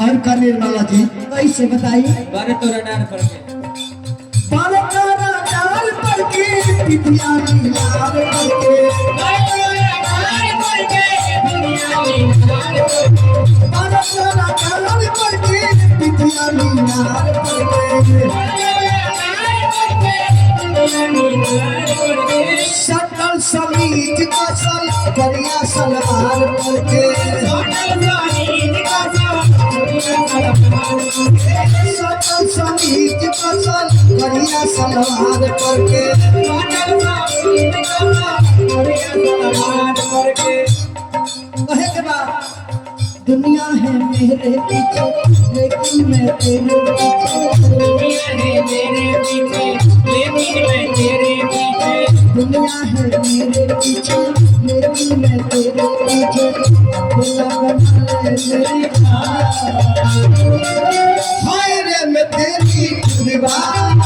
और कर्नेल बाबा जी कैसे बताइए? बारे तो रडार पर के पितिया मीनार करके पितिया मीनार करके सकल समीत कसल करिया सलवार करके सकल समीत कसल करिया सलवार करके कहे के बाद दुनिया है मेरे पीछे लेकिन मैं तेरे पीछे दुनिया है मेरे पीछे लेकिन मैं तेरे पीछे दुनिया है मेरे पीछे लेकिन मैं तेरे पीछे खुला बना ले मेरी हाय रे मैं तेरी दीवार